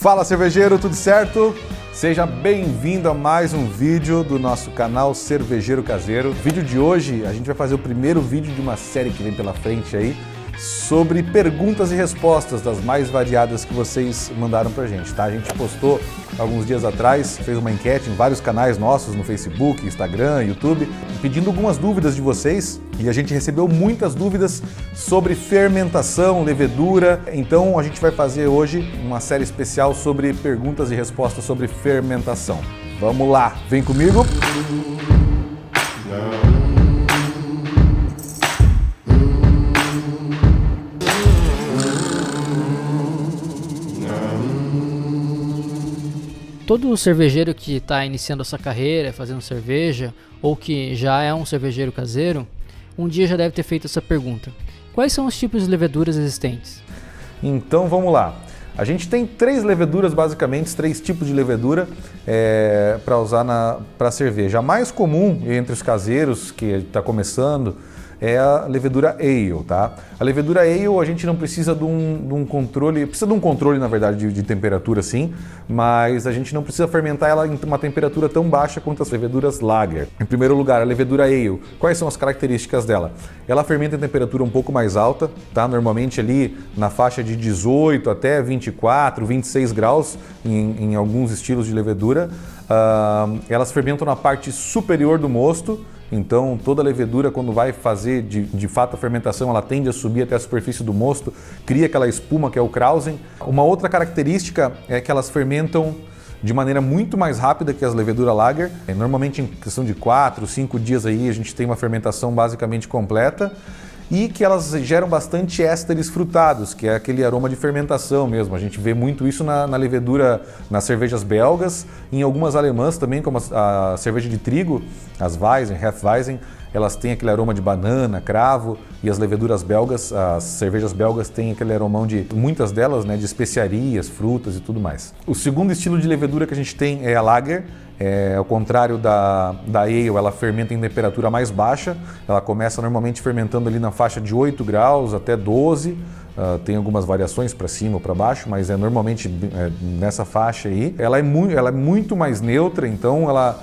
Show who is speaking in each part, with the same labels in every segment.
Speaker 1: Fala cervejeiro, tudo certo? Seja bem-vindo a mais um vídeo do nosso canal Cervejeiro Caseiro. No vídeo de hoje a gente vai fazer o primeiro vídeo de uma série que vem pela frente aí sobre perguntas e respostas das mais variadas que vocês mandaram pra gente, tá? A gente postou alguns dias atrás, fez uma enquete em vários canais nossos no Facebook, Instagram, YouTube, pedindo algumas dúvidas de vocês e a gente recebeu muitas dúvidas sobre fermentação, levedura. Então a gente vai fazer hoje uma série especial sobre perguntas e respostas sobre fermentação. Vamos lá, vem comigo!
Speaker 2: Todo cervejeiro que está iniciando a sua carreira, fazendo cerveja, ou que já é um cervejeiro caseiro, um dia já deve ter feito essa pergunta. Quais são os tipos de leveduras existentes?
Speaker 1: Então vamos lá. A gente tem três leveduras, basicamente, três tipos de levedura para usar para cerveja. A mais comum entre os caseiros que está começando é a levedura ale, tá? A levedura ale a gente não precisa de um controle, precisa de um controle na verdade de temperatura sim, mas a gente não precisa fermentar ela em uma temperatura tão baixa quanto as leveduras lager. Em primeiro lugar, a levedura ale, quais são as características dela? Ela fermenta em temperatura um pouco mais alta, tá? Normalmente ali na faixa de 18 até 24, 26 graus em alguns estilos de levedura. Elas fermentam na parte superior do mosto. Então, toda levedura, quando vai fazer de fato a fermentação, ela tende a subir até a superfície do mosto, cria aquela espuma que é o krausen. Uma outra característica é que elas fermentam de maneira muito mais rápida que as leveduras lager. Normalmente, em questão de 4, 5 dias aí, a gente tem uma fermentação basicamente completa. E que elas geram bastante ésteres frutados, que é aquele aroma de fermentação mesmo. A gente vê muito isso na levedura, nas cervejas belgas, em algumas alemãs também, como a cerveja de trigo, as Weizen, Hefeweizen, elas têm aquele aroma de banana, cravo, e as leveduras belgas, as cervejas belgas têm aquele aromão de, muitas delas, né, de especiarias, frutas e tudo mais. O segundo estilo de levedura que a gente tem é a lager. Ao contrário da ale, ela fermenta em temperatura mais baixa, ela começa normalmente fermentando ali na faixa de 8 graus até 12, tem algumas variações para cima ou para baixo, mas normalmente nessa faixa aí. Ela é muito mais neutra, então ela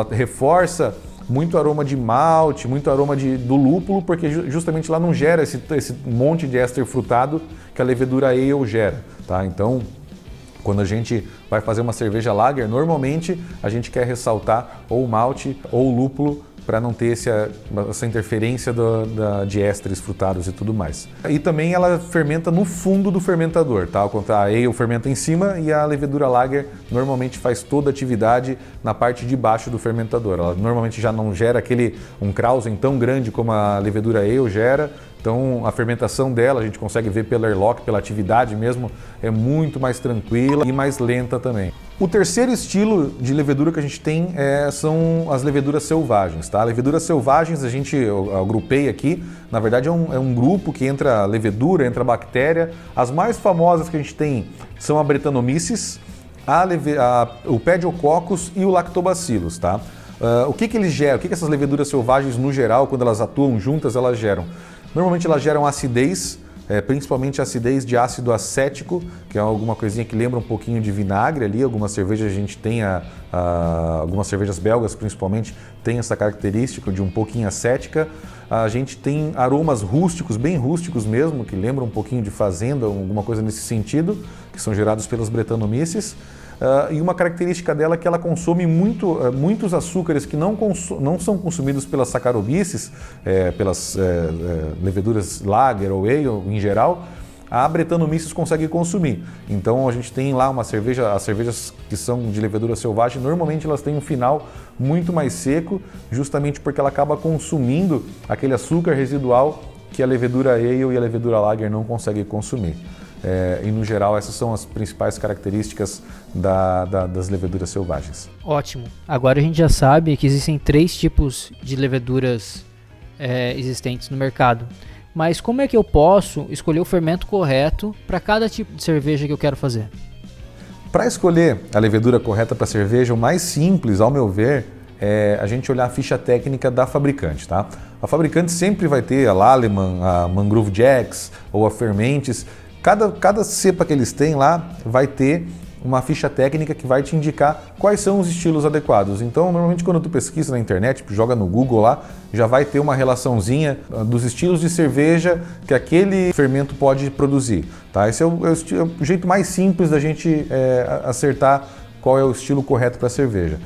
Speaker 1: reforça muito aroma de malte, muito aroma do lúpulo, porque justamente ela não gera esse monte de éster frutado que a levedura ale gera, tá? Então, quando a gente vai fazer uma cerveja lager, normalmente a gente quer ressaltar ou o malte ou o lúpulo para não ter essa interferência de ésteres frutados e tudo mais. E também ela fermenta no fundo do fermentador, tá? A ale fermenta em cima e a levedura lager normalmente faz toda a atividade na parte de baixo do fermentador. Ela normalmente já não gera um krausen tão grande como a levedura ale gera. Então a fermentação dela, a gente consegue ver pela airlock, pela atividade mesmo, é muito mais tranquila e mais lenta também. O terceiro estilo de levedura que a gente tem são as leveduras selvagens, tá? Leveduras selvagens eu agrupei aqui, na verdade é um grupo que entra levedura, entra bactéria. As mais famosas que a gente tem são a Brettanomyces, o Pediococcus e o Lactobacillus, tá? O que eles geram? O que essas leveduras selvagens no geral, quando elas atuam juntas, elas geram? Normalmente elas geram acidez, principalmente acidez de ácido acético, que é alguma coisinha que lembra um pouquinho de vinagre ali. Algumas cervejas a gente tem, algumas cervejas belgas principalmente, tem essa característica de um pouquinho acética. A gente tem aromas rústicos, bem rústicos mesmo, que lembram um pouquinho de fazenda, alguma coisa nesse sentido, que são gerados pelas Brettanomyces. E uma característica dela é que ela consome muitos açúcares que não são consumidos pelas Saccharomyces, pelas leveduras lager ou ale em geral. A Brettanomyces consegue consumir. Então a gente tem lá as cervejas que são de levedura selvagem, normalmente elas têm um final muito mais seco, justamente porque ela acaba consumindo aquele açúcar residual que a levedura ale e a levedura lager não conseguem consumir. E no geral essas são as principais características das leveduras selvagens.
Speaker 2: Ótimo. Agora a gente já sabe que existem 3 tipos de leveduras existentes no mercado. Mas como é que eu posso escolher o fermento correto para cada tipo de cerveja que eu quero fazer?
Speaker 1: Para escolher a levedura correta para cerveja, o mais simples, ao meu ver, é a gente olhar a ficha técnica da fabricante, tá? A fabricante sempre vai ter a Lallemand, a Mangrove Jacks ou a Fermentes. Cada cepa que eles têm lá vai ter uma ficha técnica que vai te indicar quais são os estilos adequados. Então, normalmente quando tu pesquisa na internet, joga no Google lá, já vai ter uma relaçãozinha dos estilos de cerveja que aquele fermento pode produzir. Tá? Esse é o jeito mais simples da gente acertar qual é o estilo correto para a cerveja.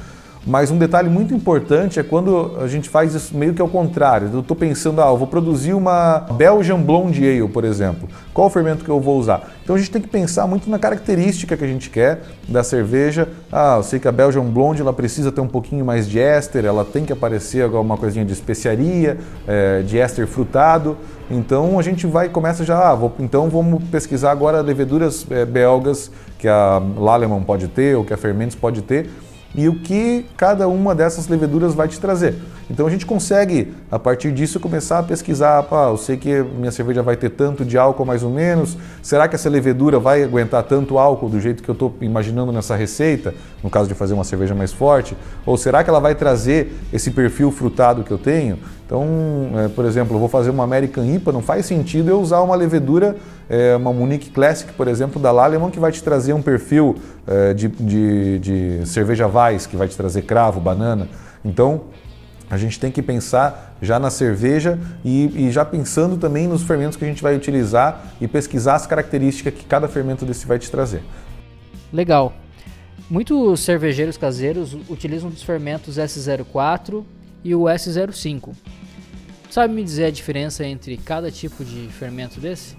Speaker 1: Mas um detalhe muito importante é quando a gente faz isso meio que ao contrário. Eu estou pensando, eu vou produzir uma Belgian Blonde Ale, por exemplo. Qual o fermento que eu vou usar? Então a gente tem que pensar muito na característica que a gente quer da cerveja. Eu sei que a Belgian Blonde ela precisa ter um pouquinho mais de éster, ela tem que aparecer alguma coisinha de especiaria, de éster frutado. Então a gente começa já, então vamos pesquisar agora leveduras belgas que a Lallemand pode ter ou que a Ferments pode ter, e o que cada uma dessas leveduras vai te trazer. Então a gente consegue, a partir disso, começar a pesquisar, eu sei que minha cerveja vai ter tanto de álcool mais ou menos, será que essa levedura vai aguentar tanto álcool do jeito que eu estou imaginando nessa receita, no caso de fazer uma cerveja mais forte, ou será que ela vai trazer esse perfil frutado que eu tenho? Então, por exemplo, eu vou fazer uma American IPA, não faz sentido eu usar uma levedura, uma Munich Classic, por exemplo, da Lallemand, que vai te trazer um perfil de cerveja Weiss, que vai te trazer cravo, banana. Então, a gente tem que pensar já na cerveja e já pensando também nos fermentos que a gente vai utilizar e pesquisar as características que cada fermento desse vai te trazer.
Speaker 2: Legal. Muitos cervejeiros caseiros utilizam os fermentos S04 e o S05. Sabe me dizer a diferença entre cada tipo de fermento desse?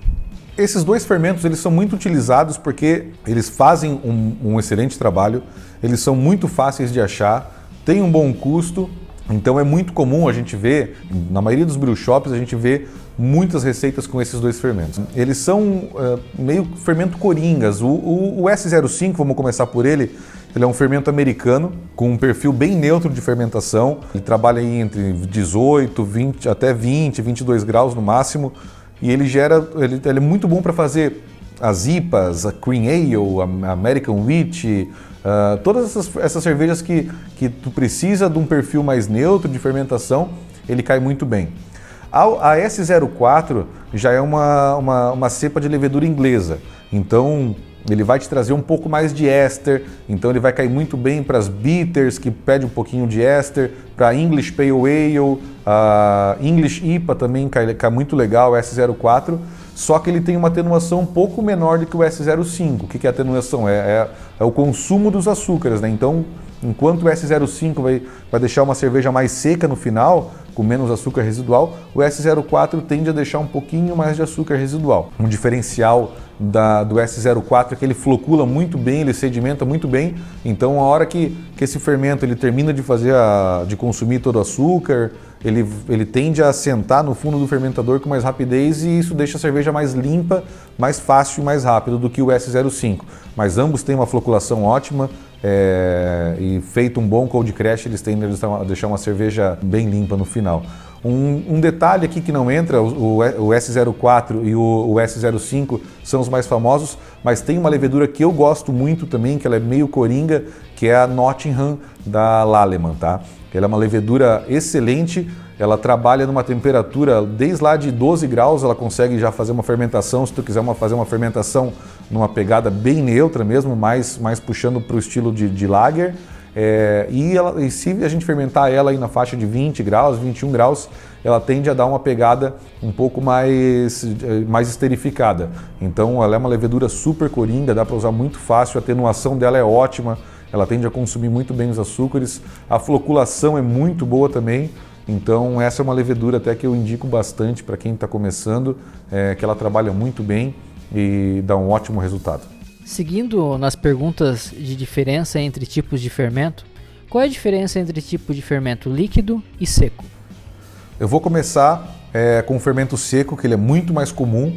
Speaker 1: Esses dois fermentos eles são muito utilizados porque eles fazem um excelente trabalho, eles são muito fáceis de achar, têm um bom custo, então é muito comum a gente ver, na maioria dos brew shops a gente vê muitas receitas com esses dois fermentos. Eles são meio fermento coringas. O S05, vamos começar por ele, ele é um fermento americano com um perfil bem neutro de fermentação. Ele trabalha aí entre 18, 20, até 20, 22 graus no máximo. E ele é muito bom para fazer as IPAs, a Cream Ale, a American Wheat, todas essas cervejas que tu precisa de um perfil mais neutro de fermentação, ele cai muito bem. A S04 já é uma cepa de levedura inglesa, então ele vai te trazer um pouco mais de éster, então ele vai cair muito bem para as bitters, que pede um pouquinho de éster, para English Pale Ale, a English IPA também cai muito legal, o S04, só que ele tem uma atenuação um pouco menor do que o S05. O que é atenuação? É o consumo dos açúcares, né? Então, enquanto o S05 vai deixar uma cerveja mais seca no final, com menos açúcar residual, o S04 tende a deixar um pouquinho mais de açúcar residual. Um diferencial do S04 é que ele flocula muito bem, ele sedimenta muito bem, então a hora que esse fermento ele termina de consumir todo o açúcar, ele tende a assentar no fundo do fermentador com mais rapidez e isso deixa a cerveja mais limpa, mais fácil e mais rápido do que o S05. Mas ambos têm uma floculação ótima, e feito um bom cold crash, eles tendem a deixar uma cerveja bem limpa no final. Um detalhe aqui que não entra, o S04 e o S05 são os mais famosos, mas tem uma levedura que eu gosto muito também, que ela é meio coringa, que é a Nottingham da Lallemand, tá? Ela é uma levedura excelente, ela trabalha numa temperatura desde lá de 12 graus, ela consegue já fazer uma fermentação, se tu quiser fazer uma fermentação numa pegada bem neutra mesmo, mais puxando para o estilo de lager. E se a gente fermentar ela aí na faixa de 20 graus, 21 graus, ela tende a dar uma pegada um pouco mais esterificada. Então ela é uma levedura super coringa, dá para usar muito fácil, a atenuação dela é ótima, ela tende a consumir muito bem os açúcares, a floculação é muito boa também. Então essa é uma levedura até que eu indico bastante para quem está começando, que ela trabalha muito bem e dá um ótimo resultado.
Speaker 2: Seguindo nas perguntas de diferença entre tipos de fermento, qual é a diferença entre tipo de fermento líquido e seco?
Speaker 1: Eu vou começar com o fermento seco, que ele é muito mais comum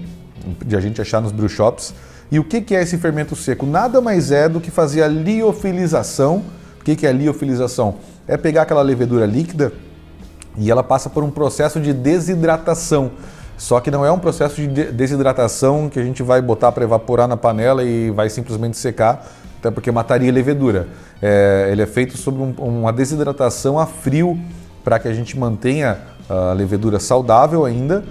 Speaker 1: de a gente achar nos brew shops. E o que é esse fermento seco? Nada mais é do que fazer a liofilização. O que é a liofilização? É pegar aquela levedura líquida e ela passa por um processo de desidratação. Só que não é um processo de desidratação que a gente vai botar para evaporar na panela e vai simplesmente secar, até porque mataria a levedura. Ele é feito sob uma desidratação a frio para que a gente mantenha a levedura saudável ainda,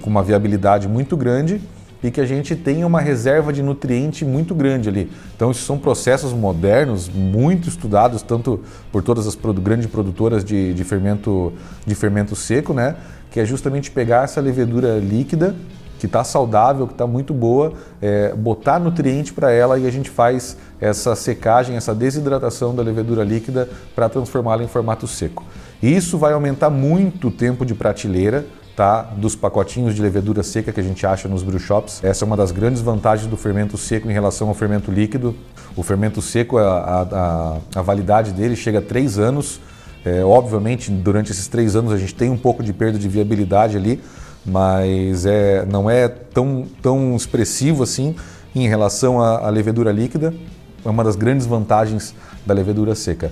Speaker 1: com uma viabilidade muito grande e que a gente tenha uma reserva de nutriente muito grande ali. Então, esses são processos modernos, muito estudados, tanto por todas as grandes produtoras de fermento seco, né? Que é justamente pegar essa levedura líquida, que está saudável, que está muito boa, botar nutriente para ela e a gente faz essa secagem, essa desidratação da levedura líquida para transformá-la em formato seco. E isso vai aumentar muito o tempo de prateleira, tá? Dos pacotinhos de levedura seca que a gente acha nos brew shops. Essa é uma das grandes vantagens do fermento seco em relação ao fermento líquido. O fermento seco, a validade dele chega a 3 anos. Obviamente, durante esses 3 anos a gente tem um pouco de perda de viabilidade ali, mas não é tão expressivo assim em relação à levedura líquida. É uma das grandes vantagens da levedura seca.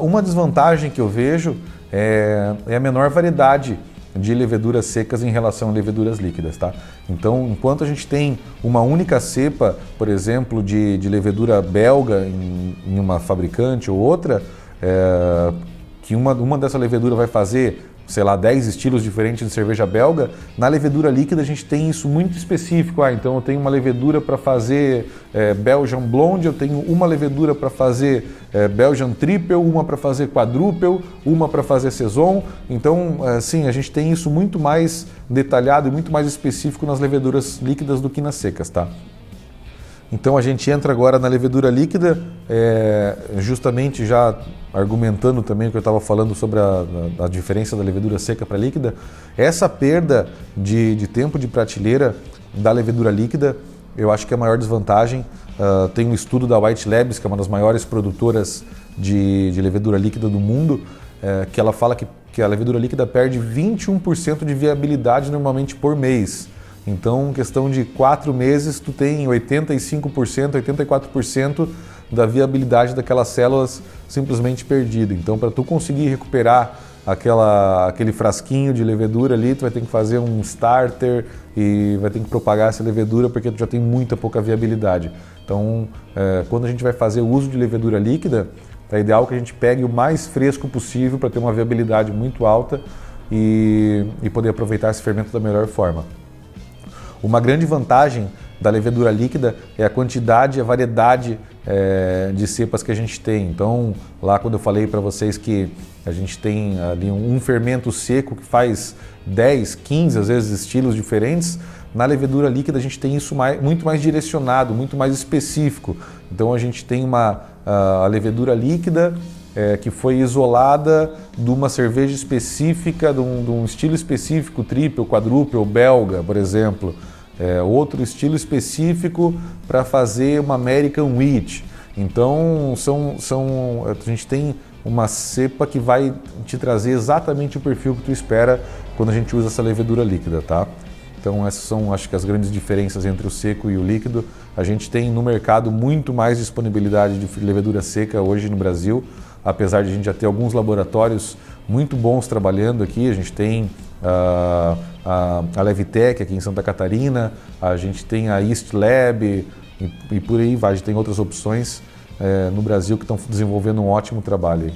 Speaker 1: Uma desvantagem que eu vejo é a menor variedade de leveduras secas em relação a leveduras líquidas, tá? Então, enquanto a gente tem uma única cepa, por exemplo, de levedura belga em uma fabricante ou outra, que uma dessa levedura vai fazer, sei lá, 10 estilos diferentes de cerveja belga, na levedura líquida a gente tem isso muito específico. Então eu tenho uma levedura para fazer Belgian Blonde, eu tenho uma levedura para fazer Belgian Triple, uma para fazer Quadruple, uma para fazer Saison. Então, sim, a gente tem isso muito mais detalhado e muito mais específico nas leveduras líquidas do que nas secas, tá? Então a gente entra agora na levedura líquida, justamente já argumentando também o que eu estava falando sobre a diferença da levedura seca para líquida. Essa perda de tempo de prateleira da levedura líquida, eu acho que é a maior desvantagem. Tem um estudo da White Labs, que é uma das maiores produtoras de levedura líquida do mundo, que ela fala que a levedura líquida perde 21% de viabilidade normalmente por mês. Então, em questão de 4 meses, tu tem 85%, 84% da viabilidade daquelas células simplesmente perdida. Então, para tu conseguir recuperar aquele frasquinho de levedura ali, tu vai ter que fazer um starter e vai ter que propagar essa levedura porque tu já tem muita pouca viabilidade. Então, quando a gente vai fazer o uso de levedura líquida, é ideal que a gente pegue o mais fresco possível para ter uma viabilidade muito alta e poder aproveitar esse fermento da melhor forma. Uma grande vantagem da levedura líquida é a quantidade e a variedade de cepas que a gente tem. Então, lá quando eu falei para vocês que a gente tem ali um fermento seco que faz 10, 15, às vezes estilos diferentes, na levedura líquida a gente tem isso muito mais direcionado, muito mais específico. Então a gente tem a levedura líquida que foi isolada de uma cerveja específica, de um estilo específico, triple, quadruple, belga, por exemplo. Outro estilo específico para fazer uma American Wheat. Então a gente tem uma cepa que vai te trazer exatamente o perfil que tu espera quando a gente usa essa levedura líquida, tá? Então essas são, acho que, as grandes diferenças entre o seco e o líquido. A gente tem no mercado muito mais disponibilidade de levedura seca hoje no Brasil, apesar de a gente já ter alguns laboratórios muito bons trabalhando aqui. A gente tem a Levitec aqui em Santa Catarina, a gente tem a East Lab e por aí vai. A gente tem outras opções no Brasil que estão desenvolvendo um ótimo trabalho aí.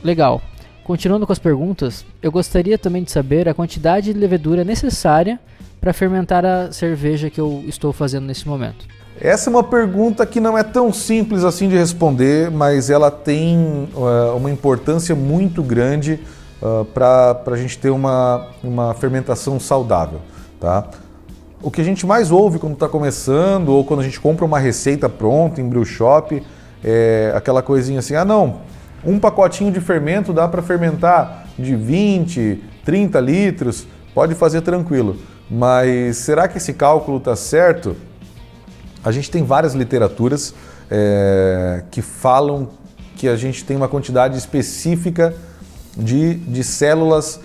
Speaker 2: Legal. Continuando com as perguntas, eu gostaria também de saber a quantidade de levedura necessária para fermentar a cerveja que eu estou fazendo nesse momento.
Speaker 1: Essa é uma pergunta que não é tão simples assim de responder, mas ela tem uma importância muito grande para a gente ter uma fermentação saudável, tá? O que a gente mais ouve quando está começando ou quando a gente compra uma receita pronta em brew shop é aquela coisinha assim, não, um pacotinho de fermento dá para fermentar de 20, 30 litros, pode fazer tranquilo. Mas será que esse cálculo está certo? A gente tem várias literaturas que falam que a gente tem uma quantidade específica de células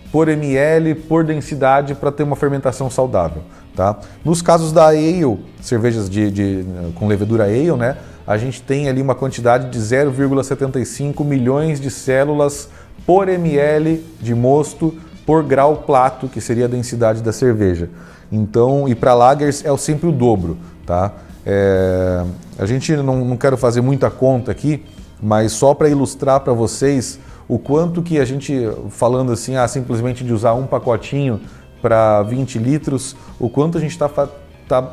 Speaker 1: por ml, por densidade, para ter uma fermentação saudável, tá? Nos casos da ale, cervejas com levedura ale, né, a gente tem ali uma quantidade de 0,75 milhões de células por ml de mosto por grau plato, que seria a densidade da cerveja. Então, e para lagers é sempre o dobro, tá? A gente não quero fazer muita conta aqui, mas só para ilustrar para vocês o quanto que a gente, falando assim, simplesmente de usar um pacotinho para 20 litros, o quanto a gente está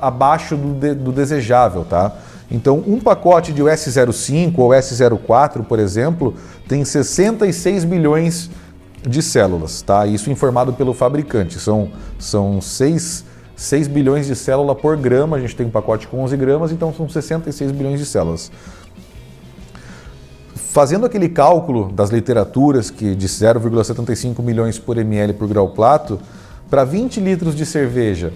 Speaker 1: abaixo do desejável, tá? Então, um pacote de S05 ou S04, por exemplo, tem 66 bilhões de células, tá? Isso informado pelo fabricante. São 6 bilhões de células por grama, a gente tem um pacote com 11 gramas, então são 66 bilhões de células. Fazendo aquele cálculo das literaturas que de 0,75 milhões por ml por grau plato, para 20 litros de cerveja,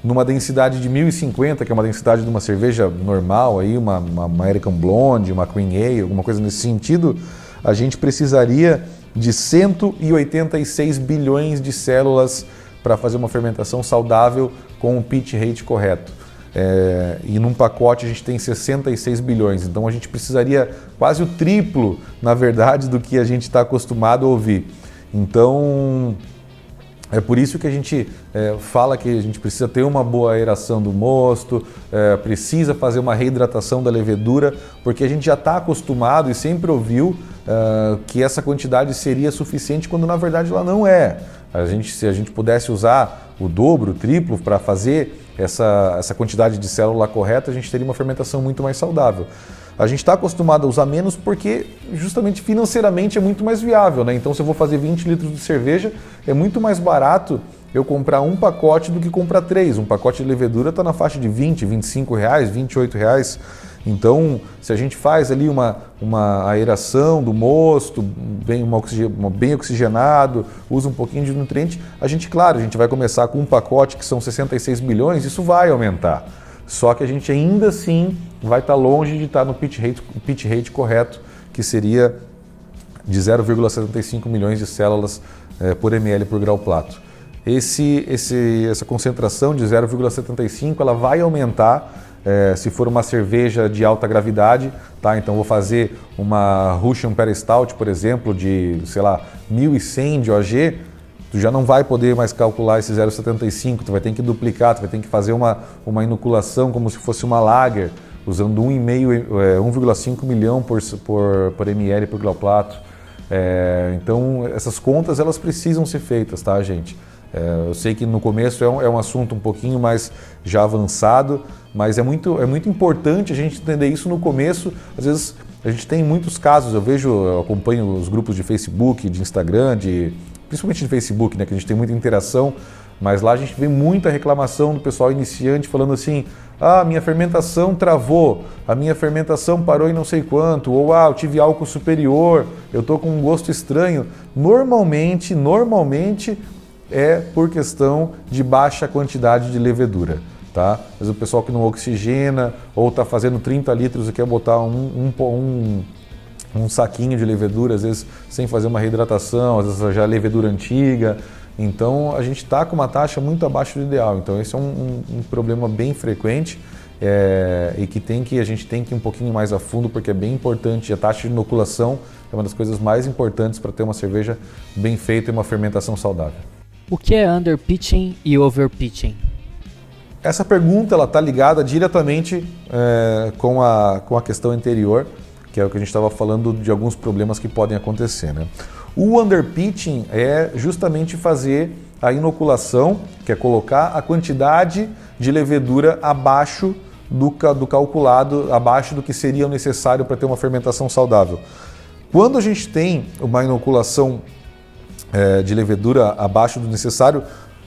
Speaker 1: numa densidade de 1050, que é uma densidade de uma cerveja normal, aí, uma American Blonde, uma Cream Ale, alguma coisa nesse sentido, a gente precisaria de 186 bilhões de células para fazer uma fermentação saudável com o pitch rate correto. E num pacote a gente tem 66 bilhões, então a gente precisaria quase o triplo, na verdade, do que a gente está acostumado a ouvir. Então, é por isso que a gente fala que a gente precisa ter uma boa aeração do mosto, precisa fazer uma reidratação da levedura, porque a gente já está acostumado e sempre ouviu que essa quantidade seria suficiente, quando na verdade ela não é. Se a gente pudesse usar o dobro, o triplo para fazer essa quantidade de célula correta, a gente teria uma fermentação muito mais saudável. A gente está acostumado a usar menos porque justamente financeiramente é muito mais viável, né? Então, se eu vou fazer 20 litros de cerveja, é muito mais barato eu comprar um pacote do que comprar 3. Um pacote de levedura está na faixa de 20, 25 reais, 28 reais. Então, se a gente faz ali uma aeração do mosto, bem oxigenado, usa um pouquinho de nutriente, a gente vai começar com um pacote que são 66 bilhões, isso vai aumentar. Só que a gente ainda assim vai estar longe de estar no pitch rate correto, que seria de 0,75 milhões de células por ml por grau plato. Essa concentração de 0,75 ela vai aumentar se for uma cerveja de alta gravidade, tá? Então vou fazer uma Russian Imperial Stout, por exemplo, de, 1.100 de OG, tu já não vai poder mais calcular esse 0,75, tu vai ter que duplicar, tu vai ter que fazer uma inoculação como se fosse uma lager, usando 1,5 milhão por ml por grau plato. Então essas contas elas precisam ser feitas, tá, gente? Eu sei que no começo é um assunto um pouquinho mais já avançado, mas é muito importante a gente entender isso no começo. Às vezes a gente tem muitos casos, eu acompanho os grupos de Facebook, de Instagram, principalmente de Facebook, né, que a gente tem muita interação, mas lá a gente vê muita reclamação do pessoal iniciante falando assim: minha fermentação travou, a minha fermentação parou em não sei quanto, ou eu tive álcool superior, eu estou com um gosto estranho. Normalmente é por questão de baixa quantidade de levedura, tá? Às vezes o pessoal que não oxigena ou está fazendo 30 litros e quer botar um saquinho de levedura, às vezes sem fazer uma reidratação, às vezes já é levedura antiga. Então a gente está com uma taxa muito abaixo do ideal. Então esse é um problema bem frequente e que a gente tem que ir um pouquinho mais a fundo, porque é bem importante. A taxa de inoculação é uma das coisas mais importantes para ter uma cerveja bem feita e uma fermentação saudável.
Speaker 2: O que é underpitching e overpitching?
Speaker 1: Essa pergunta está ligada diretamente com a questão anterior, que é o que a gente estava falando de alguns problemas que podem acontecer, né? O underpitching é justamente fazer a inoculação, que é colocar a quantidade de levedura abaixo do calculado, abaixo do que seria necessário para ter uma fermentação saudável. Quando a gente tem uma inoculação de levedura abaixo do necessário,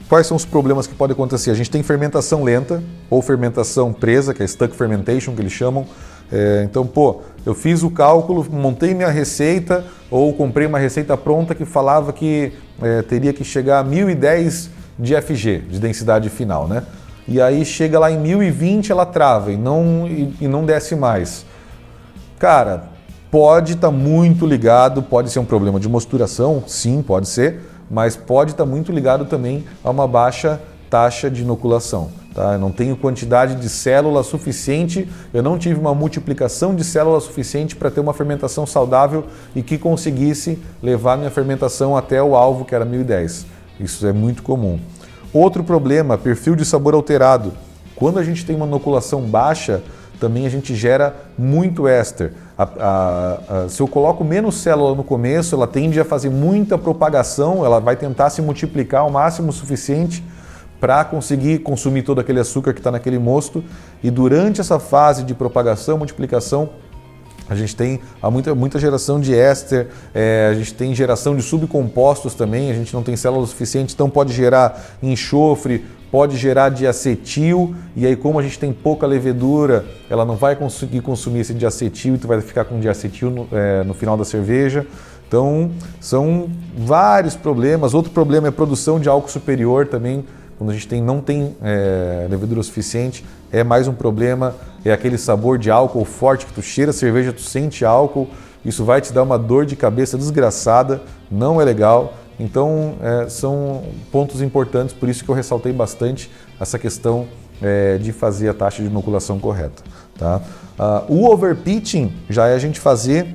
Speaker 1: quais são os problemas que podem acontecer? A gente tem fermentação lenta ou fermentação presa, que é stuck fermentation, que eles chamam. Então, eu fiz o cálculo, montei minha receita ou comprei uma receita pronta que falava que teria que chegar a 1010 de FG, de densidade final, né? E aí chega lá em 1020, ela trava e não desce mais. Cara, pode estar muito ligado, pode ser um problema de mosturação, sim, pode ser, mas pode estar muito ligado também a uma baixa taxa de inoculação. Tá? Eu não tenho quantidade de célula suficiente, eu não tive uma multiplicação de célula suficiente para ter uma fermentação saudável e que conseguisse levar minha fermentação até o alvo, que era 1010. Isso é muito comum. Outro problema, perfil de sabor alterado. Quando a gente tem uma inoculação baixa, também a gente gera muito éster. Se eu coloco menos célula no começo, ela tende a fazer muita propagação, ela vai tentar se multiplicar ao máximo suficiente para conseguir consumir todo aquele açúcar que está naquele mosto. E durante essa fase de propagação, multiplicação, a gente tem muita geração de éster, a gente tem geração de subcompostos também, a gente não tem células suficientes, então pode gerar enxofre, pode gerar diacetil, e aí como a gente tem pouca levedura, ela não vai conseguir consumir esse diacetil e tu vai ficar com diacetil no final da cerveja. Então são vários problemas. Outro problema é a produção de álcool superior também. Quando a gente não tem levedura suficiente, é mais um problema, é aquele sabor de álcool forte que tu cheira a cerveja, tu sente álcool, isso vai te dar uma dor de cabeça desgraçada, não é legal. Então são pontos importantes, por isso que eu ressaltei bastante essa questão de fazer a taxa de inoculação correta. Tá? O overpitching já é a gente fazer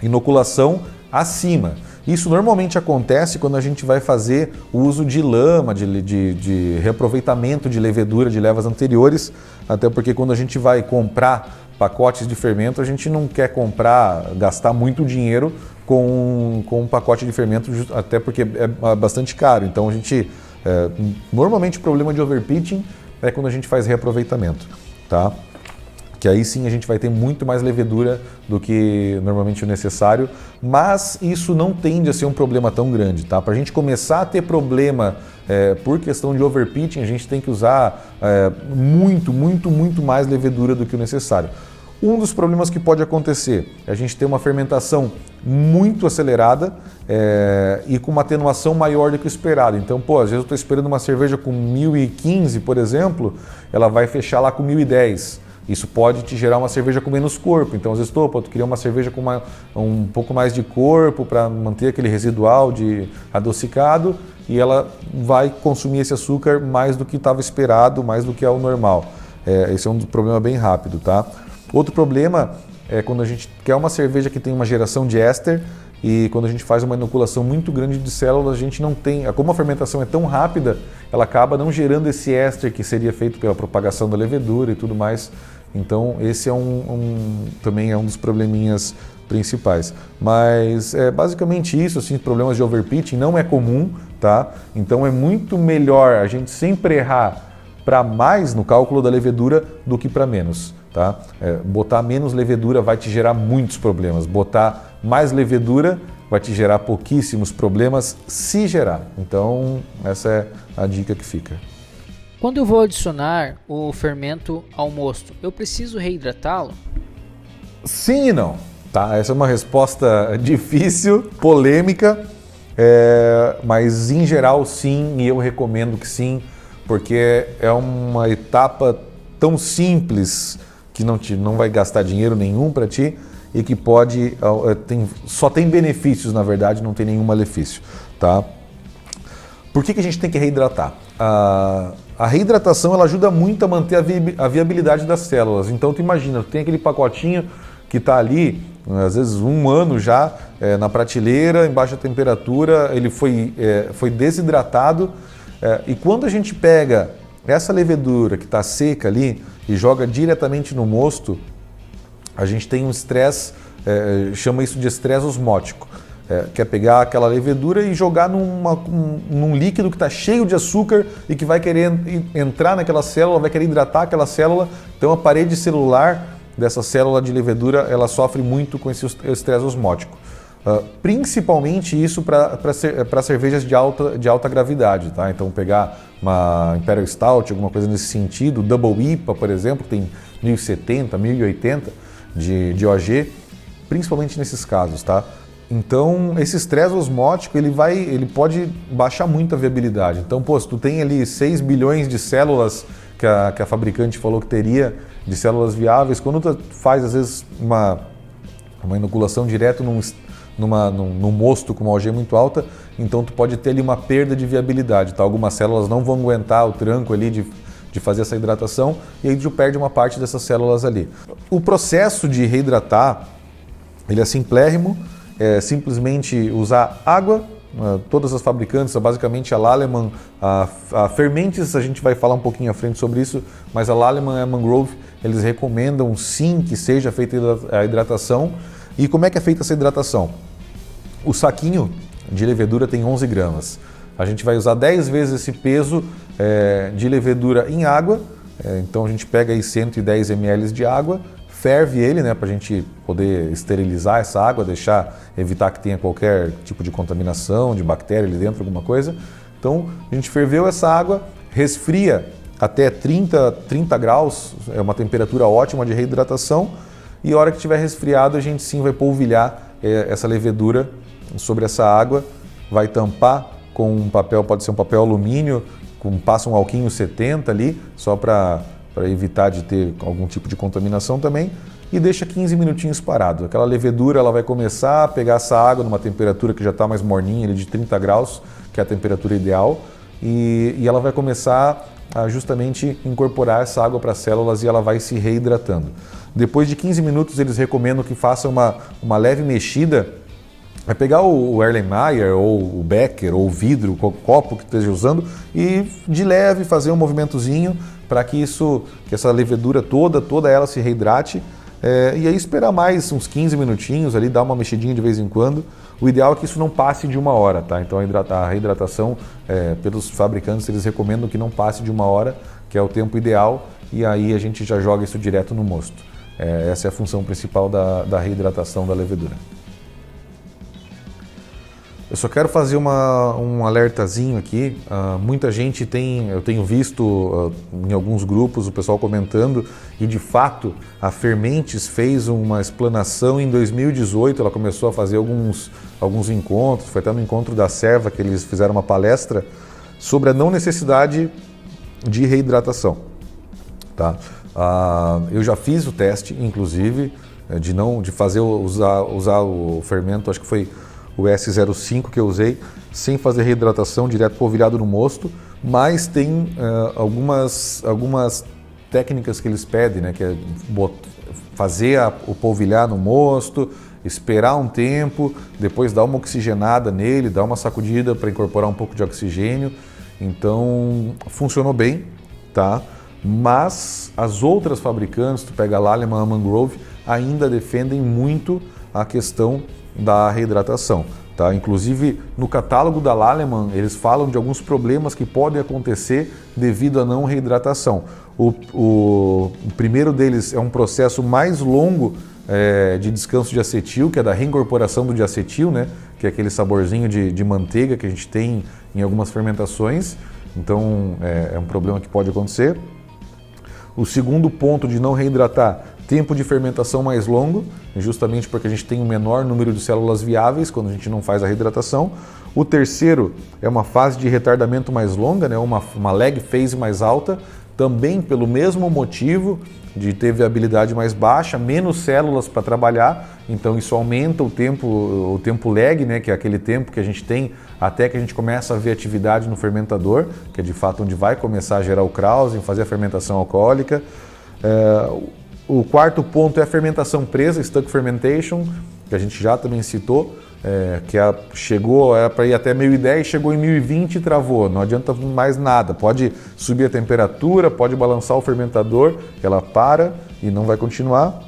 Speaker 1: inoculação acima. Isso normalmente acontece quando a gente vai fazer o uso de lama, de reaproveitamento de levedura de levas anteriores, até porque quando a gente vai comprar pacotes de fermento, a gente não quer gastar muito dinheiro com um pacote de fermento, até porque é bastante caro. Então a gente, normalmente o problema de overpitching é quando a gente faz reaproveitamento, tá? Que aí sim a gente vai ter muito mais levedura do que normalmente o necessário, mas isso não tende a ser um problema tão grande, tá? Para a gente começar a ter problema por questão de overpitching, a gente tem que usar muito mais levedura do que o necessário. Um dos problemas que pode acontecer é a gente ter uma fermentação muito acelerada e com uma atenuação maior do que o esperado. Então, às vezes eu estou esperando uma cerveja com 1015, por exemplo, ela vai fechar lá com 1010. Isso pode te gerar uma cerveja com menos corpo. Então, às vezes, tu queria uma cerveja com um pouco mais de corpo para manter aquele residual de adocicado e ela vai consumir esse açúcar mais do que estava esperado, mais do que é o normal. Esse é um problema bem rápido, tá? Outro problema é quando a gente quer uma cerveja que tem uma geração de éster e quando a gente faz uma inoculação muito grande de células, a gente não tem... Como a fermentação é tão rápida, ela acaba não gerando esse éster que seria feito pela propagação da levedura e tudo mais. Então esse também é um dos probleminhas principais. Mas basicamente isso, assim, problemas de overpitching não é comum, tá? Então é muito melhor a gente sempre errar para mais no cálculo da levedura do que para menos, tá? Botar menos levedura vai te gerar muitos problemas. Botar mais levedura vai te gerar pouquíssimos problemas, se gerar. Então essa é a dica que fica.
Speaker 2: Quando eu vou adicionar o fermento ao mosto, eu preciso reidratá-lo?
Speaker 1: Sim e não. Tá? Essa é uma resposta difícil, polêmica, mas em geral sim, e eu recomendo que sim, porque é uma etapa tão simples que não vai gastar dinheiro nenhum para ti e que só tem benefícios, na verdade, não tem nenhum malefício. Tá? Por que a gente tem que reidratar? A reidratação ela ajuda muito a manter a viabilidade das células. Então tu imagina, tu tem aquele pacotinho que está ali, às vezes 1 ano já, na prateleira, em baixa temperatura, ele foi desidratado. E quando a gente pega essa levedura que está seca ali e joga diretamente no mosto, a gente tem um estresse, chama isso de estresse osmótico. Que é pegar aquela levedura e jogar num líquido que está cheio de açúcar e que vai querer entrar naquela célula, vai querer hidratar aquela célula. Então a parede celular dessa célula de levedura, ela sofre muito com esse estresse osmótico. Principalmente isso para cervejas de alta gravidade. Tá? Então pegar uma Imperial Stout, alguma coisa nesse sentido, Double IPA, por exemplo, que tem 1070, 1080 de OG, principalmente nesses casos. Tá? Então, esse estresse osmótico, ele pode baixar muito a viabilidade. Então, se tu tem ali 6 bilhões de células que a fabricante falou que teria, de células viáveis, quando tu faz, às vezes, uma inoculação direto num mosto com uma OG muito alta, então tu pode ter ali uma perda de viabilidade. Tá? Algumas células não vão aguentar o tranco ali de fazer essa hidratação e aí tu perde uma parte dessas células ali. O processo de reidratar, ele é simplérrimo. É simplesmente usar água todas as fabricantes, basicamente a Lallemand, a Fermentes, a gente vai falar um pouquinho à frente sobre isso, mas a Lallemand e a Mangrove, eles recomendam sim que seja feita a hidratação. E como é que é feita essa hidratação? O saquinho de levedura tem 11 gramas. A gente vai usar 10 vezes esse peso de levedura em água. Então a gente pega aí 110 ml de água, ferve ele, né, para a gente poder esterilizar essa água, evitar que tenha qualquer tipo de contaminação, de bactéria ali dentro, alguma coisa. Então a gente ferveu essa água, resfria até 30 graus, é uma temperatura ótima de reidratação. E a hora que estiver resfriado, a gente sim vai polvilhar essa levedura sobre essa água, vai tampar com um papel, pode ser um papel alumínio, passa um alquinho 70 ali, só para evitar de ter algum tipo de contaminação também, e deixa 15 minutinhos parado. Aquela levedura ela vai começar a pegar essa água numa temperatura que já está mais morninha, de 30 graus, que é a temperatura ideal, e ela vai começar a justamente incorporar essa água para as células e ela vai se reidratando. Depois de 15 minutos, eles recomendam que faça uma leve mexida. É pegar o Erlenmeyer, ou o Becker, ou o vidro, o copo que esteja usando, e de leve fazer um movimentozinho para que essa levedura toda ela se reidrate. E aí esperar mais uns 15 minutinhos ali, dar uma mexidinha de vez em quando. O ideal é que isso não passe de 1 hora, tá? Então a reidratação, pelos fabricantes, eles recomendam que não passe de 1 hora, que é o tempo ideal, e aí a gente já joga isso direto no mosto. Essa é a função principal da reidratação da levedura. Eu só quero fazer um alertazinho aqui. Muita gente eu tenho visto em alguns grupos o pessoal comentando, e de fato a Fermentes fez uma explanação em 2018, ela começou a fazer alguns encontros, foi até no encontro da Serva que eles fizeram uma palestra sobre a não necessidade de reidratação. Tá? Eu já fiz o teste, inclusive, de usar o fermento, acho que foi o S05 que eu usei, sem fazer reidratação, direto polvilhado no mosto, mas tem algumas técnicas que eles pedem, né, que é fazer o polvilhar no mosto, esperar um tempo, depois dar uma oxigenada nele, dar uma sacudida para incorporar um pouco de oxigênio. Então, funcionou bem, tá? Mas as outras fabricantes, tu pega a Lallemand, a Mangrove, ainda defendem muito a questão da reidratação. Tá? Inclusive, no catálogo da Lallemand, eles falam de alguns problemas que podem acontecer devido à não reidratação. O primeiro deles é um processo mais longo de descanso de acetil, que é da reincorporação do diacetil, né? Que é aquele saborzinho de manteiga que a gente tem em algumas fermentações. Então, é um problema que pode acontecer. O segundo ponto de não reidratar, tempo de fermentação mais longo, justamente porque a gente tem um menor número de células viáveis quando a gente não faz a reidratação. O terceiro é uma fase de retardamento mais longa, né? uma lag phase mais alta, também pelo mesmo motivo de ter viabilidade mais baixa, menos células para trabalhar, então isso aumenta o tempo lag, né? Que é aquele tempo que a gente tem até que a gente começa a ver atividade no fermentador, que é de fato onde vai começar a gerar o Krausen, fazer a fermentação alcoólica. O quarto ponto é a fermentação presa, stuck fermentation, que a gente já também citou, era para ir até 1010, chegou em 1020 e travou, não adianta mais nada, pode subir a temperatura, pode balançar o fermentador, ela para e não vai continuar.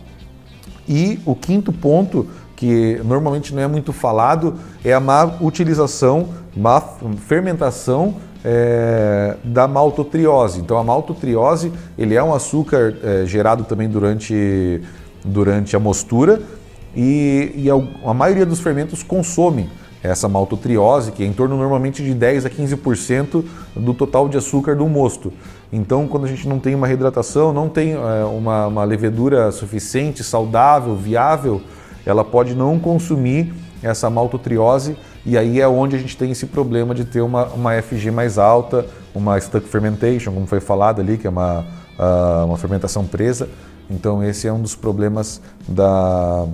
Speaker 1: E o quinto ponto, que normalmente não é muito falado, é a má utilização, má fermentação da maltotriose. Então a maltotriose, ele é um açúcar gerado também durante a mostura, e a maioria dos fermentos consome essa maltotriose, que é em torno normalmente de 10 a 15% do total de açúcar do mosto. Então, quando a gente não tem uma reidratação, não tem uma levedura suficiente, saudável, viável, ela pode não consumir essa maltotriose, e aí é onde a gente tem esse problema de ter uma FG mais alta, uma stuck fermentation, como foi falado ali, que é uma fermentação presa. Então, esse é um dos problemas da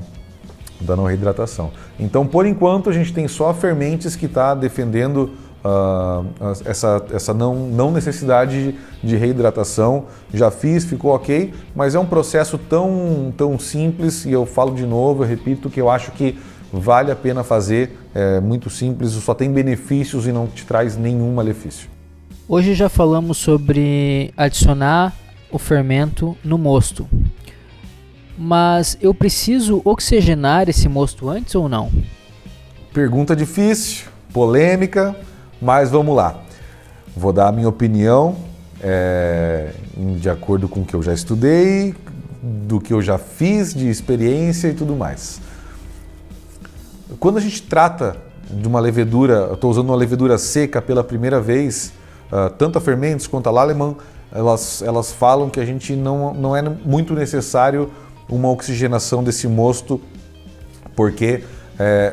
Speaker 1: não reidratação. Então, por enquanto, a gente tem só a Fermentes que está defendendo essa não necessidade de reidratação. Já fiz, ficou ok, mas é um processo tão simples, e eu falo de novo, eu repito, que eu acho que vale a pena fazer, é muito simples, só tem benefícios e não te traz nenhum malefício.
Speaker 2: Hoje já falamos sobre adicionar o fermento no mosto, mas eu preciso oxigenar esse mosto antes ou não?
Speaker 1: Pergunta difícil, polêmica, mas vamos lá. Vou dar a minha opinião de acordo com o que eu já estudei, do que eu já fiz de experiência e tudo mais. Quando a gente trata de uma levedura, eu estou usando uma levedura seca pela primeira vez, tanto a Fermentos quanto a Lallemand, elas falam que a gente não é muito necessário uma oxigenação desse mosto, porque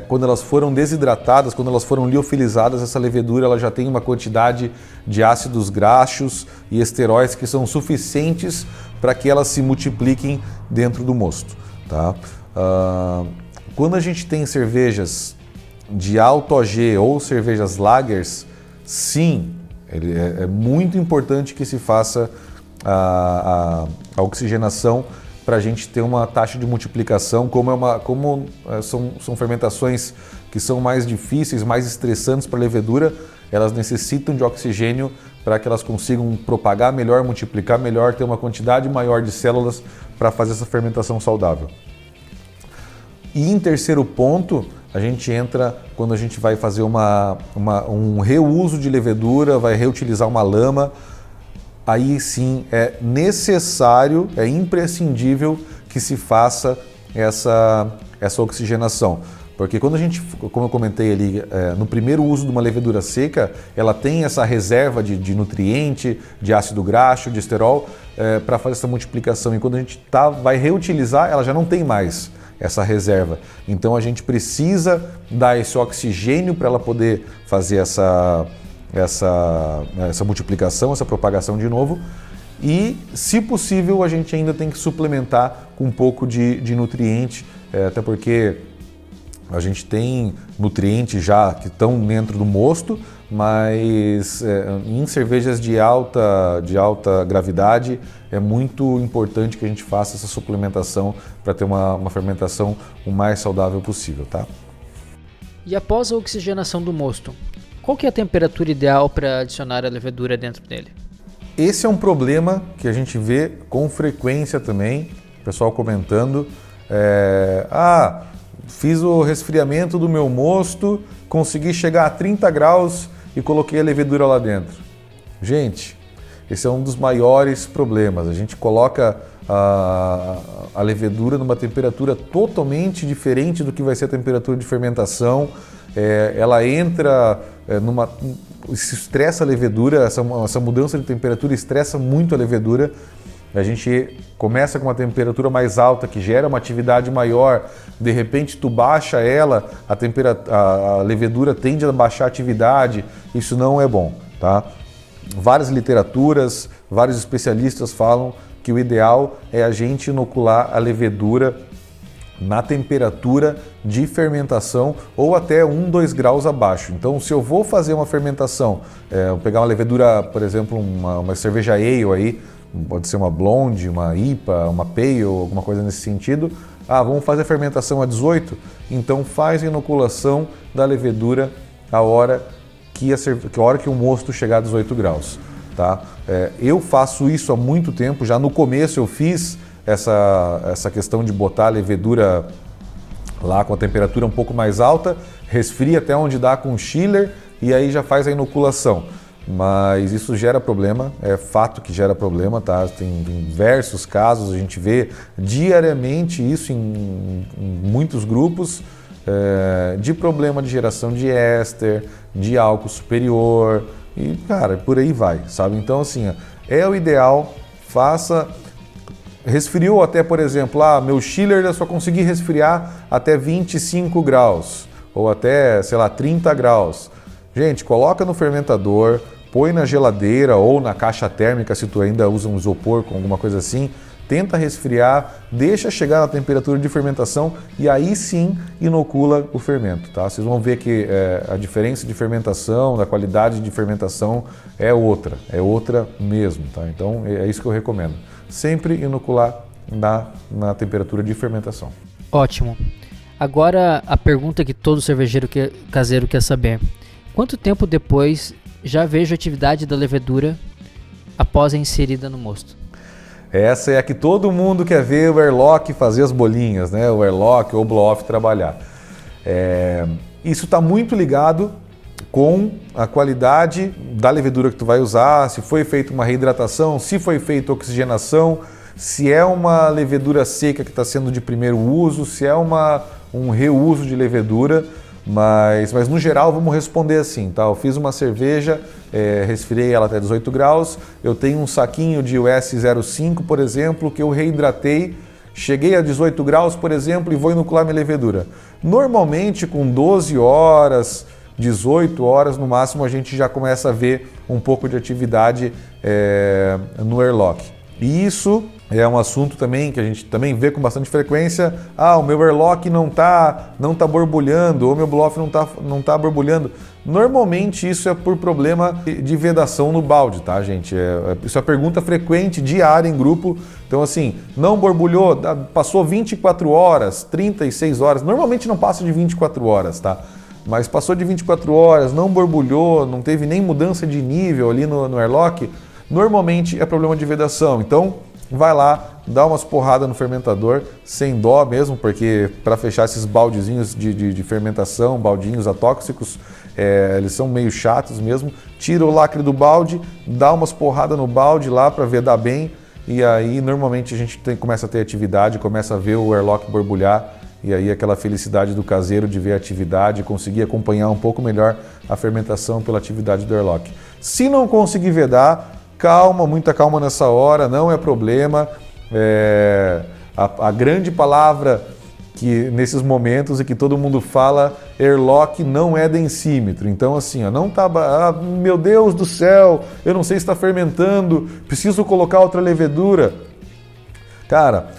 Speaker 1: quando elas foram desidratadas, quando elas foram liofilizadas, essa levedura ela já tem uma quantidade de ácidos graxos e esteróis que são suficientes para que elas se multipliquem dentro do mosto. Tá? Quando a gente tem cervejas de alto OG ou cervejas lagers, sim, é muito importante que se faça a oxigenação para a gente ter uma taxa de multiplicação, são fermentações que são mais difíceis, mais estressantes para a levedura, elas necessitam de oxigênio para que elas consigam propagar melhor, multiplicar melhor, ter uma quantidade maior de células para fazer essa fermentação saudável. E em terceiro ponto, a gente entra quando a gente vai fazer um reuso de levedura, vai reutilizar uma lama. Aí sim é necessário, é imprescindível que se faça essa oxigenação. Porque quando a gente, como eu comentei ali, no primeiro uso de uma levedura seca, ela tem essa reserva de nutriente, de ácido graxo, de esterol, para fazer essa multiplicação. E quando a gente vai reutilizar, ela já não tem mais essa reserva. Então a gente precisa dar esse oxigênio para ela poder fazer essa multiplicação, essa propagação de novo. E, se possível, a gente ainda tem que suplementar com um pouco de nutriente, até porque a gente tem nutrientes já que estão dentro do mosto, mas em cervejas de alta gravidade é muito importante que a gente faça essa suplementação para ter uma fermentação o mais saudável possível, tá?
Speaker 2: E após a oxigenação do mosto, qual que é a temperatura ideal para adicionar a levedura dentro dele?
Speaker 1: Esse é um problema que a gente vê com frequência também, o pessoal comentando, fiz o resfriamento do meu mosto, consegui chegar a 30 graus e coloquei a levedura lá dentro. Gente, esse é um dos maiores problemas. A gente coloca a levedura numa temperatura totalmente diferente do que vai ser a temperatura de fermentação. Ela entra se estressa a levedura, essa mudança de temperatura estressa muito a levedura. A gente começa com uma temperatura mais alta que gera uma atividade maior, de repente tu baixa ela, a levedura tende a baixar a atividade, isso não é bom, tá? Várias literaturas, vários especialistas falam que o ideal é a gente inocular a levedura na temperatura de fermentação ou até 2 graus abaixo. Então, se eu vou fazer uma fermentação, vou pegar uma levedura, por exemplo, uma cerveja ale aí, pode ser uma blonde, uma IPA, uma pale, alguma coisa nesse sentido. Vamos fazer a fermentação a 18? Então faz a inoculação da levedura a hora que o mosto chegar a 18 graus. Tá? Eu faço isso há muito tempo, já no começo eu fiz essa questão de botar a levedura lá com a temperatura um pouco mais alta, resfria até onde dá com o chiller e aí já faz a inoculação. Mas isso gera problema, é fato que gera problema, tá? Tem diversos casos, a gente vê diariamente isso em muitos grupos, de problema de geração de éster, de álcool superior e, cara, por aí vai, sabe? Então, assim, é o ideal, faça. Resfriou até, por exemplo, meu chiller eu só consegui resfriar até 25 graus ou até, 30 graus. Gente, coloca no fermentador, põe na geladeira ou na caixa térmica se tu ainda usa um isopor com alguma coisa assim, tenta resfriar, deixa chegar na temperatura de fermentação e aí sim inocula o fermento, tá? Vocês vão ver que a diferença de fermentação, da qualidade de fermentação é outra mesmo, tá? Então é isso que eu recomendo. Sempre inocular na temperatura de fermentação.
Speaker 2: Ótimo. Agora a pergunta que todo cervejeiro caseiro quer saber. Quanto tempo depois já vejo a atividade da levedura após a inserida no mosto?
Speaker 1: Essa é a que todo mundo quer ver o airlock fazer as bolinhas, né? O airlock ou o blow-off trabalhar. Isso está muito ligado com a qualidade da levedura que tu vai usar, se foi feita uma reidratação, se foi feita oxigenação, se é uma levedura seca que está sendo de primeiro uso, se é um reuso de levedura, mas no geral vamos responder assim, tá? Eu fiz uma cerveja, resfriei ela até 18 graus, eu tenho um saquinho de US 05, por exemplo, que eu reidratei, cheguei a 18 graus, por exemplo, e vou inocular minha levedura. Normalmente com 12 horas, 18 horas no máximo a gente já começa a ver um pouco de atividade no airlock. E isso é um assunto também que a gente também vê com bastante frequência. O meu airlock não tá borbulhando, ou meu blow-off não tá borbulhando. Normalmente isso é por problema de vedação no balde, tá, gente? Isso é pergunta frequente, diária em grupo. Então assim, não borbulhou, passou 24 horas, 36 horas, normalmente não passa de 24 horas, tá? Mas passou de 24 horas, não borbulhou, não teve nem mudança de nível ali no airlock, normalmente é problema de vedação. Então, vai lá, dá umas porradas no fermentador, sem dó mesmo, porque para fechar esses baldezinhos de fermentação, baldinhos atóxicos, eles são meio chatos mesmo. Tira o lacre do balde, dá umas porradas no balde lá para vedar bem, e aí normalmente a gente começa a ter atividade, começa a ver o airlock borbulhar, e aí aquela felicidade do caseiro de ver a atividade, conseguir acompanhar um pouco melhor a fermentação pela atividade do airlock. Se não conseguir vedar, calma, muita calma nessa hora, não é problema. A grande palavra que nesses momentos e que todo mundo fala, airlock não é densímetro. Então assim, não tá, meu Deus do céu, eu não sei se está fermentando, preciso colocar outra levedura. Cara,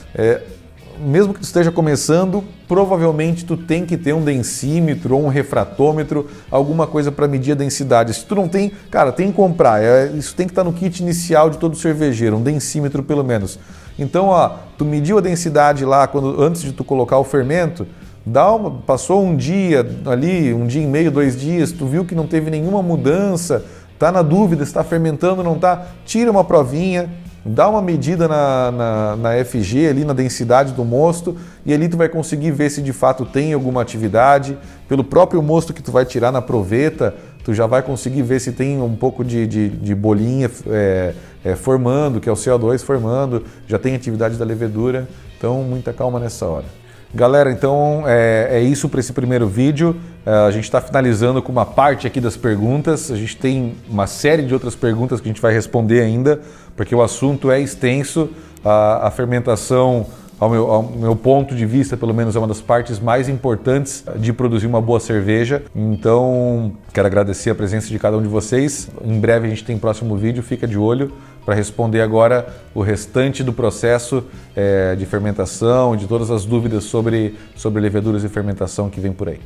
Speaker 1: mesmo que tu esteja começando, provavelmente tu tem que ter um densímetro ou um refratômetro, alguma coisa para medir a densidade. Se tu não tem, cara, tem que comprar. Isso tem que estar no kit inicial de todo cervejeiro, um densímetro pelo menos. Então, tu mediu a densidade lá antes de tu colocar o fermento, passou um dia ali, um dia e meio, 2 dias, tu viu que não teve nenhuma mudança, tá na dúvida se está fermentando ou não tá, tira uma provinha, dá uma medida na FG, ali na densidade do mosto, e ali tu vai conseguir ver se de fato tem alguma atividade. Pelo próprio mosto que tu vai tirar na proveta, tu já vai conseguir ver se tem um pouco de bolinha formando, que é o CO2 formando, já tem atividade da levedura, então muita calma nessa hora. Galera, então é isso para esse primeiro vídeo. A gente está finalizando com uma parte aqui das perguntas. A gente tem uma série de outras perguntas que a gente vai responder ainda, porque o assunto é extenso. A fermentação, ao meu ponto de vista, pelo menos, é uma das partes mais importantes de produzir uma boa cerveja. Então, quero agradecer a presença de cada um de vocês. Em breve a gente tem próximo vídeo, fica de olho para responder agora o restante do processo de fermentação, de todas as dúvidas sobre leveduras e fermentação que vem por aí.